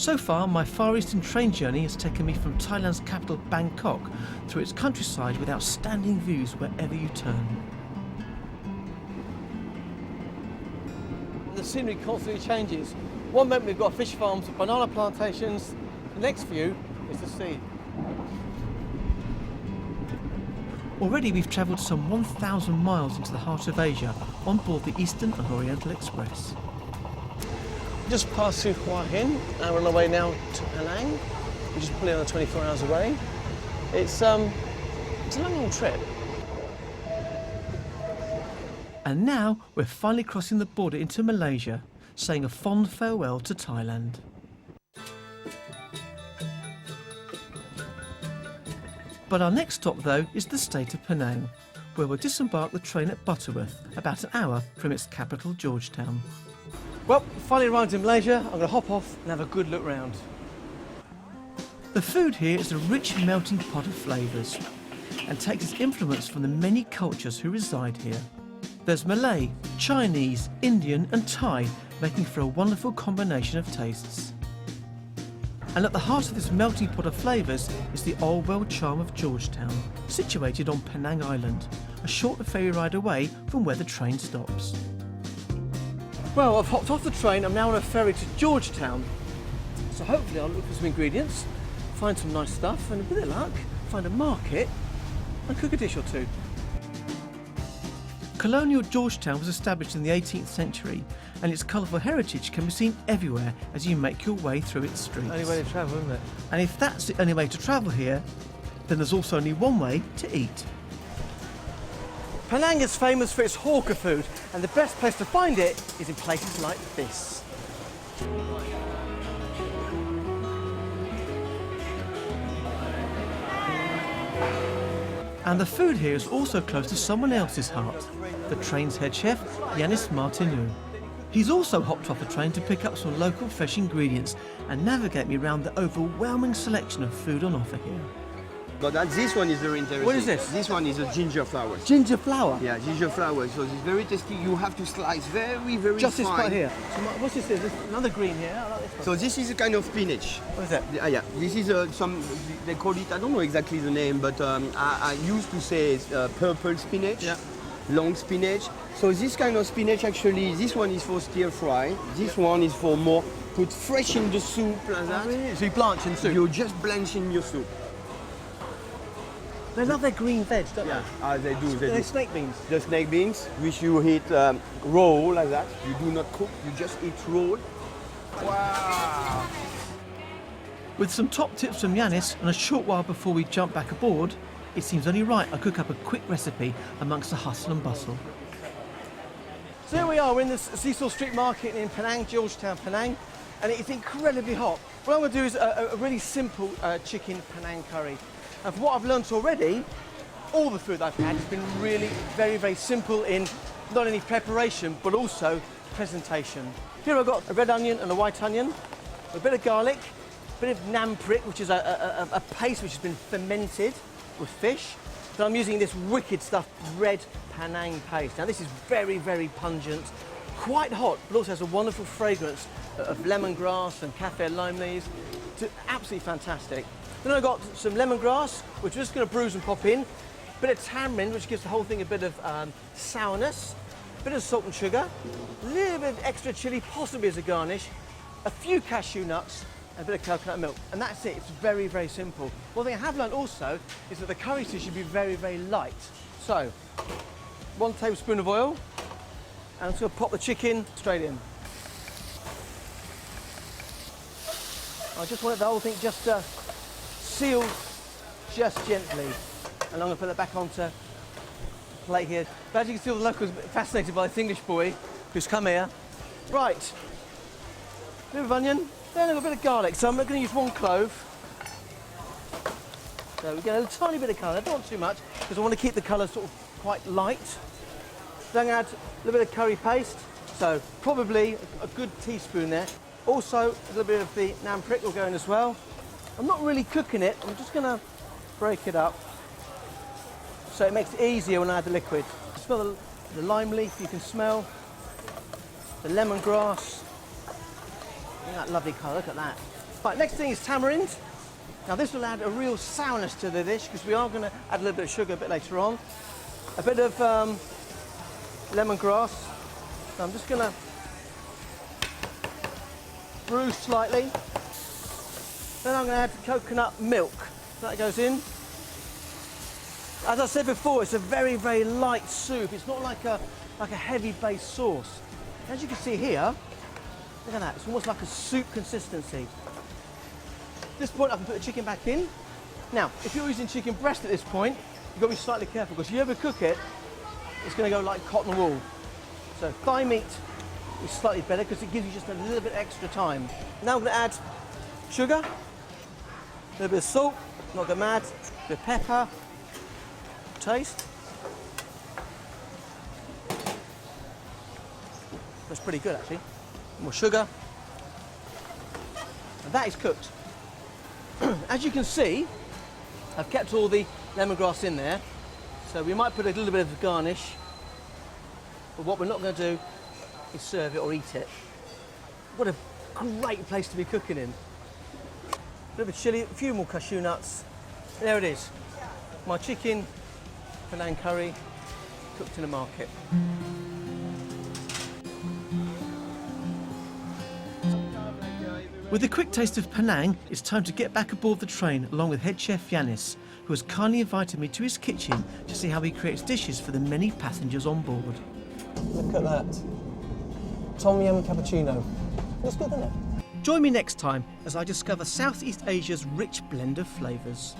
So far, my Far Eastern train journey has taken me from Thailand's capital Bangkok through its countryside with outstanding views wherever you turn. The scenery constantly changes. One moment we've got fish farms, banana plantations, the next view is the sea. Already we've travelled some 1,000 miles into the heart of Asia on board the Eastern Oriental Express. Just past through Hua Hin and we're on our way now to Penang, which is probably another 24 hours away. It's a long trip. And now we're finally crossing the border into Malaysia, saying a fond farewell to Thailand. But our next stop, though, is the state of Penang, where we'll disembark the train at Butterworth, about an hour from its capital, Georgetown. Well, finally arrived in Malaysia. I'm going to hop off and have a good look round. The food here is a rich melting pot of flavours and takes its influence from the many cultures who reside here. There's Malay, Chinese, Indian and Thai, making for a wonderful combination of tastes. And at the heart of this melting pot of flavours is the old world charm of Georgetown, situated on Penang Island, a short ferry ride away from where the train stops. Well, I've hopped off the train. I'm now on a ferry to Georgetown. So hopefully I'll look for some ingredients, find some nice stuff, and a bit of luck, find a market and cook a dish or two. Colonial Georgetown was established in the 18th century, and its colourful heritage can be seen everywhere as you make your way through its streets. Only way to travel, isn't it? And if that's the only way to travel here, then there's also only one way to eat. Penang is famous for its hawker food, and the best place to find it is in places like this. And the food here is also close to someone else's heart, the train's head chef, Yanis Martinu. He's also hopped off the train to pick up some local fresh ingredients and navigate me around the overwhelming selection of food on offer here. But this one is very interesting. What is this? This one is a ginger flower. Ginger flower? Yeah, ginger flower. So it's very tasty. You have to slice very, very Just this fine. part here. So what's this? There's another green here. I like this one. So this is a kind of spinach. What is that? Yeah, this is some, they call it, I don't know exactly the name, but I used to say it's, purple spinach, Yeah. long spinach. So this kind of spinach actually, this one is for stir fry. This one is for more put fresh in the soup like that. Oh, really? So you blanch in soup? You just blanch in your soup. They love their green veg, don't Yeah, they do. They They're do. snake beans. The snake beans, which you eat raw like that. You do not cook, you just eat raw. Wow! With some top tips from Yanis and a short while before we jump back aboard, it seems only right I cook up a quick recipe amongst the hustle and bustle. So here we are, we're in the Cecil Street Market in Penang, Georgetown, Penang, and it's incredibly hot. What I'm going to do is a really simple chicken Penang curry. And from what I've learnt already, all the food I've had has been really very, very simple in not only preparation, but also presentation. Here I've got a red onion and a white onion, a bit of garlic, a bit of nam prik, which is a paste which has been fermented with fish. Then I'm using this wicked stuff, red Penang paste. Now this is very, very pungent, quite hot, but also has a wonderful fragrance of lemongrass and kaffir lime leaves. It's absolutely fantastic. Then I've got some lemongrass, which we're just going to bruise and pop in. A bit of tamarind, which gives the whole thing a bit of sourness. A bit of salt and sugar. A little bit of extra chilli, possibly as a garnish. A few cashew nuts. And a bit of coconut milk. And that's it. It's very, very simple. One thing I have learned also is that the curry sauce should be very, very light. So, 1 tablespoon of oil. And I'm just going to pop the chicken straight in. I just wanted the whole thing just sealed just gently. And I'm going to put that back onto the plate here. But as you can see, the locals are fascinated by this English boy who's come here. Right, a bit of onion, then I've got a bit of garlic. So I'm going to use 1 clove. So we get a tiny bit of colour, I don't want too much, because I want to keep the colour sort of quite light. Then add a little bit of curry paste. So probably a good teaspoon there. Also, a little bit of the nam prik will go in as well. I'm not really cooking it, I'm just going to break it up so it makes it easier when I add the liquid. Smell the lime leaf, you can smell the lemongrass. That lovely colour, look at that. Right, next thing is tamarind. Now this will add a real sourness to the dish because we are going to add a little bit of sugar a bit later on. A bit of lemongrass. So I'm just going to brew slightly. Then I'm going to add coconut milk. That goes in. As I said before, it's a very, very light soup. It's not like a heavy base sauce. As you can see here, look at that. It's almost like a soup consistency. At this point, I can put the chicken back in. Now, if you're using chicken breast at this point, you've got to be slightly careful because if you overcook it, it's going to go like cotton wool. So thigh meat is slightly better because it gives you just a little bit extra time. Now I'm going to add sugar, a little bit of salt, not go mad, a bit of pepper, taste. That's pretty good actually. More sugar. And that is cooked. As you can see, I've kept all the lemongrass in there, so we might put a little bit of garnish, but what we're not going to do is serve it or eat it. What a great place to be cooking in. A little bit of chilli, a few more cashew nuts. There it is. My chicken Penang curry cooked in a market. With a quick taste of Penang, it's time to get back aboard the train along with head chef Yanis, who has kindly invited me to his kitchen to see how he creates dishes for the many passengers on board. Look at that. Tom yum cappuccino. Looks good, doesn't it? Join me next time as I discover Southeast Asia's rich blend of flavours.